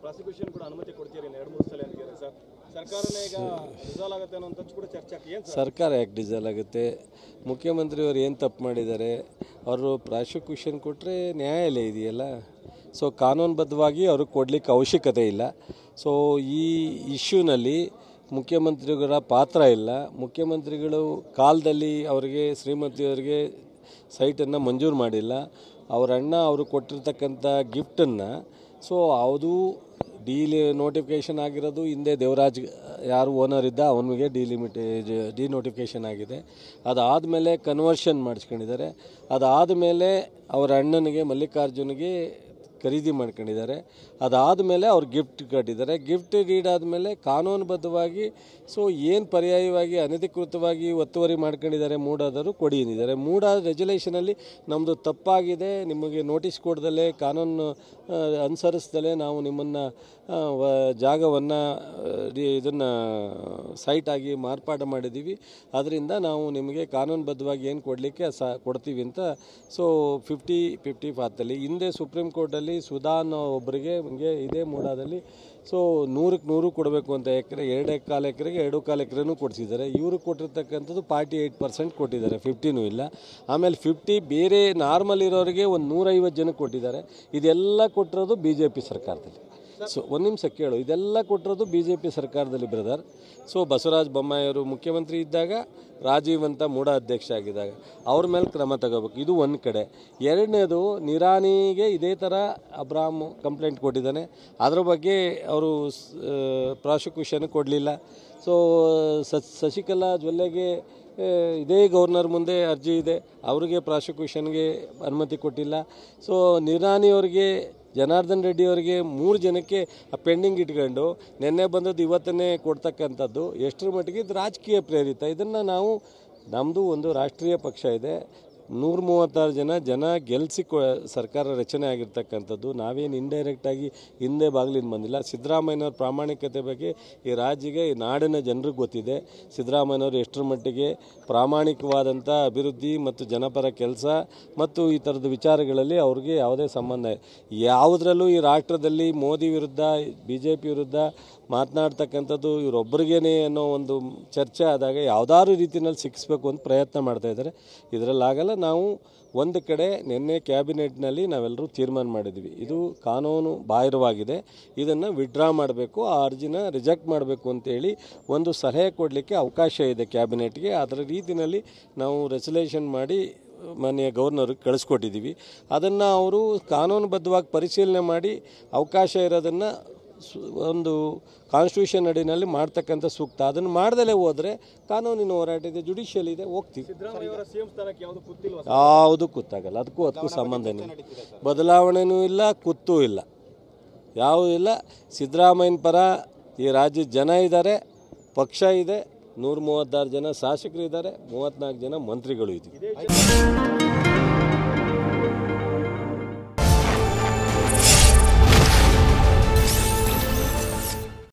Prosecution ಕೂಡ ಅನುಮತಿ ಕೊಡ್ತೀರಿ 2-3 ಸಲ ಅಂತೀರಾ ಸರ್? ಸರ್ಕಾರನೇ ಈಗ ಡಿಸಾಲ್ವ್ ಆಗುತ್ತೆ ಅನ್ನೋ ಕೂಡ ಚರ್ಚೆ ಏನು ಸರ್? ಸರ್ಕಾರ ಯಾಕೆ ಡಿಸಾಲ್ವ್ ಆಗುತ್ತೆ? ಮುಖ್ಯಮಂತ್ರಿಯವರು ಏನು ತಪ್ಪು ಮಾಡಿದ್ದಾರೆ? ಅವರು ಪ್ರಾಸಿಕ್ಯೂಷನ್ ಕೊಟ್ಟರೆ ನ್ಯಾಯಾಲಯ ಇದೆಯಲ್ಲ, ಸೊ ಕಾನೂನುಬದ್ಧವಾಗಿ ಅವ್ರಿಗೆ ಕೊಡಲಿಕ್ಕೆ ಅವಶ್ಯಕತೆ ಇಲ್ಲ. ಸೊ ಈ ಇಶ್ಯೂನಲ್ಲಿ ಮುಖ್ಯಮಂತ್ರಿಗಳ ಪಾತ್ರ ಇಲ್ಲ. ಮುಖ್ಯಮಂತ್ರಿಗಳು ಕಾಲದಲ್ಲಿ ಅವರಿಗೆ ಶ್ರೀಮತಿಯವರಿಗೆ ಸೈಟನ್ನು ಮಂಜೂರು ಮಾಡಿಲ್ಲ. ಅವರ ಅಣ್ಣ ಅವರು ಕೊಟ್ಟಿರ್ತಕ್ಕಂಥ ಗಿಫ್ಟನ್ನು ಸೊ ಅದು ನೋಟಿಫಿಕೇಷನ್ ಆಗಿರೋದು ಹಿಂದೆ ದೇವರಾಜ್ ಯಾರು ಓನರ್ ಇದ್ದ ಅವನಿಗೆ ಡಿನೋಟಿಫಿಕೇಷನ್ ಆಗಿದೆ. ಅದಾದಮೇಲೆ ಕನ್ವರ್ಷನ್ ಮಾಡಿಸ್ಕೊಂಡಿದ್ದಾರೆ. ಅದಾದಮೇಲೆ ಅವರ ಅಣ್ಣನಿಗೆ ಮಲ್ಲಿಕಾರ್ಜುನಿಗೆ ಖರೀದಿ ಮಾಡ್ಕೊಂಡಿದ್ದಾರೆ. ಅದಾದಮೇಲೆ ಅವ್ರು ಗಿಫ್ಟ್ ಕಟ್ಟಿದ್ದಾರೆ. ಗಿಫ್ಟ್ ಡೀಡ್ ಆದಮೇಲೆ ಕಾನೂನುಬದ್ಧವಾಗಿ ಸೊ ಏನು ಪರ್ಯಾಯವಾಗಿ ಅನಧಿಕೃತವಾಗಿ ಒತ್ತುವರಿ ಮಾಡ್ಕೊಂಡಿದ್ದಾರೆ ಮೂಡಾದರು ಕೊಡಿ ಅಂದಿದ್ದಾರೆ. ಮೂಡಾ ರೆಜುಲೇಷನಲ್ಲಿ ನಮ್ಮದು ತಪ್ಪಾಗಿದೆ, ನಿಮಗೆ ನೋಟಿಸ್ ಕೊಡ್ದಲೇ ಕಾನೂನು ಅನುಸರಿಸ್ದಲೇ ನಾವು ನಿಮ್ಮನ್ನು ಜಾಗವನ್ನು ಇದನ್ನು ಸೈಟಾಗಿ ಮಾರ್ಪಾಡು ಮಾಡಿದ್ದೀವಿ, ಅದರಿಂದ ನಾವು ನಿಮಗೆ ಕಾನೂನುಬದ್ಧವಾಗಿ ಏನು ಕೊಡಲಿಕ್ಕೆ ಕೊಡ್ತೀವಿ ಅಂತ ಸೊ 50-50 ಪಾತ್ರದಲ್ಲಿ ಹಿಂದೆ ಸುಪ್ರೀಂ ಕೋರ್ಟಲ್ಲಿ ಸುಧಾ ಅನ್ನೋ ಒಬ್ಬರಿಗೆ ಹಿಂಗೆ ಇದೇ ಮೂಡಾದಲ್ಲಿ ಸೊ 100ಕ್ಕೆ 100 ಕೊಡಬೇಕು ಅಂತ ಎಕರೆ 2.25 ಎಕರೆಗೆ 2.25 ಎಕರೆನೂ ಕೊಡಿಸಿದ್ದಾರೆ. ಇವರು ಕೊಟ್ಟಿರ್ತಕ್ಕಂಥದ್ದು 48% ಕೊಟ್ಟಿದ್ದಾರೆ, 50ನೂ ಇಲ್ಲ. ಆಮೇಲೆ 50 ಬೇರೆ ನಾರ್ಮಲ್ ಇರೋರಿಗೆ ಒಂದು 150 ಜನಕ್ಕೆ ಕೊಟ್ಟಿದ್ದಾರೆ. ಇದೆಲ್ಲ ಕೊಟ್ಟಿರೋದು BJP ಸರ್ಕಾರದಲ್ಲಿ. ಸೊ ಒಂದು ನಿಮಿಷ ಕೇಳು, ಇದೆಲ್ಲ ಕೊಟ್ಟಿರೋದು BJP ಸರ್ಕಾರದಲ್ಲಿ ಬ್ರದರ್. ಸೊ ಬಸವರಾಜ ಬೊಮ್ಮಾಯಿಯವರು ಮುಖ್ಯಮಂತ್ರಿ ಇದ್ದಾಗ, ರಾಜೀವ್ ಅಂತ ಮೂಡಾ ಅಧ್ಯಕ್ಷ ಆಗಿದ್ದಾಗ ಅವ್ರ ಮೇಲೆ ಕ್ರಮ ತಗೋಬೇಕು. ಇದು ಒಂದು ಕಡೆ. ಎರಡನೇದು ನಿರಾಣಿಗೆ ಇದೇ ಥರ ಅಬ್ರಾಮ್ ಕಂಪ್ಲೇಂಟ್ ಕೊಟ್ಟಿದ್ದಾನೆ. ಅದ್ರ ಬಗ್ಗೆ ಅವರು ಪ್ರಾಸಿಕ್ಯೂಷನ್ ಕೊಡಲಿಲ್ಲ. ಸೊ ಶಶಿಕಲಾ ಜೊಲ್ಲೆಗೆ ಇದೇ ಗವರ್ನರ್ ಮುಂದೆ ಅರ್ಜಿ ಇದೆ, ಅವರಿಗೆ ಪ್ರಾಸಿಕ್ಯೂಷನ್ಗೆ ಅನುಮತಿ ಕೊಟ್ಟಿಲ್ಲ. ಸೊ ನಿರಾಣಿಯವರಿಗೆ ಜನಾರ್ದನ್ ರೆಡ್ಡಿ ಅವರಿಗೆ 3 ಜನಕ್ಕೆ ಪೆಂಡಿಂಗ್ ಇಟ್ಕೊಂಡು ನಿನ್ನೆ ಬಂದದ್ದು ಇವತ್ತನ್ನೇ ಕೊಡ್ತಕ್ಕಂಥದ್ದು ಎಷ್ಟರ ಮಟ್ಟಿಗೆ ಇದು ರಾಜಕೀಯ ಪ್ರೇರಿತ. ಇದನ್ನು ನಾವು ನಮ್ಮದು ಒಂದು ರಾಷ್ಟ್ರೀಯ ಪಕ್ಷ ಇದೆ, 136 ಜನ ಗೆಲ್ಲಿಸಿ ಸರ್ಕಾರ ರಚನೆ ಆಗಿರ್ತಕ್ಕಂಥದ್ದು. ನಾವೇನು ಇಂಡೈರೆಕ್ಟಾಗಿ ಹಿಂದೆ ಬಾಗಿಲಿಂದ ಬಂದಿಲ್ಲ. ಸಿದ್ದರಾಮಯ್ಯನವ್ರ ಪ್ರಾಮಾಣಿಕತೆ ಬಗ್ಗೆ ಈ ರಾಜ್ಯಗೆ ಈ ನಾಡಿನ ಜನರಿಗೆ ಗೊತ್ತಿದೆ. ಸಿದ್ದರಾಮಯ್ಯನವರು ಎಷ್ಟರ ಮಟ್ಟಿಗೆ ಪ್ರಾಮಾಣಿಕವಾದಂಥ ಅಭಿವೃದ್ಧಿ ಮತ್ತು ಜನಪರ ಕೆಲಸ ಮತ್ತು ಈ ಥರದ ವಿಚಾರಗಳಲ್ಲಿ ಅವ್ರಿಗೆ ಯಾವುದೇ ಸಂಬಂಧ ಯಾವುದರಲ್ಲೂ ಈ ರಾಷ್ಟ್ರದಲ್ಲಿ ಮೋದಿ ವಿರುದ್ಧ BJP ವಿರುದ್ಧ ಮಾತನಾಡ್ತಕ್ಕಂಥದ್ದು ಇವರೊಬ್ಬರಿಗೇನೆ ಅನ್ನೋ ಒಂದು ಚರ್ಚೆ ಆದಾಗ ಯಾವುದಾದ್ರು ರೀತಿಯಲ್ಲಿ ಸಿಕ್ಕಿಸ್ಬೇಕು ಅಂತ ಪ್ರಯತ್ನ ಮಾಡ್ತಾಯಿದ್ದಾರೆ. ಇದರಲ್ಲಾಗಲ್ಲ. ನಾವು ಒಂದು ಕಡೆ ನಿನ್ನೆ ಕ್ಯಾಬಿನೆಟ್ನಲ್ಲಿ ನಾವೆಲ್ಲರೂ ತೀರ್ಮಾನ ಮಾಡಿದ್ವಿ, ಇದು ಕಾನೂನು ಬಾಹಿರವಾಗಿದೆ, ಇದನ್ನು ವಿಡ್ರಾ ಮಾಡಬೇಕು, ಆ ಅರ್ಜಿನ ರಿಜೆಕ್ಟ್ ಮಾಡಬೇಕು ಅಂತೇಳಿ ಒಂದು ಸಲಹೆ ಕೊಡಲಿಕ್ಕೆ ಅವಕಾಶ ಇದೆ ಕ್ಯಾಬಿನೆಟ್ಗೆ. ಅದರ ರೀತಿಯಲ್ಲಿ ನಾವು ರೆಸಲ್ಯೂಷನ್ ಮಾಡಿ ಮಾನ್ಯ ಗವರ್ನರ್ಗೆ ಕಳಿಸ್ಕೊಟ್ಟಿದ್ದೀವಿ. ಅದನ್ನು ಅವರು ಕಾನೂನುಬದ್ಧವಾಗಿ ಪರಿಶೀಲನೆ ಮಾಡಿ ಅವಕಾಶ ಇರೋದನ್ನು ಒಂದು ಕಾನ್ಸ್ಟಿಟ್ಯೂಷನ್ ಅಡಿನಲ್ಲಿ ಮಾಡ್ತಕ್ಕಂಥ ಸೂಕ್ತ. ಅದನ್ನು ಮಾಡ್ದಲೇ ಹೋದರೆ ಕಾನೂನಿನ ಹೋರಾಟ ಇದೆ, ಜುಡಿಷಿಯಲ್ ಇದೆ, ಹೋಗ್ತೀವಿ. ಯಾವುದು ಕೂತಾಗಲ್ಲ, ಅದಕ್ಕೂ ಸಂಬಂಧನೇ ಬದಲಾವಣೆಯೂ ಇಲ್ಲ, ಕೂತೂ ಇಲ್ಲ, ಯಾವುದೂ ಇಲ್ಲ. ಸಿದ್ದರಾಮಯ್ಯನ ಪರ ಈ ರಾಜ್ಯದ ಜನ ಇದ್ದಾರೆ, ಪಕ್ಷ ಇದೆ, 136 ಜನ ಶಾಸಕರು ಇದ್ದಾರೆ, 34 ಜನ ಮಂತ್ರಿಗಳು ಇದ್ದೀವಿ.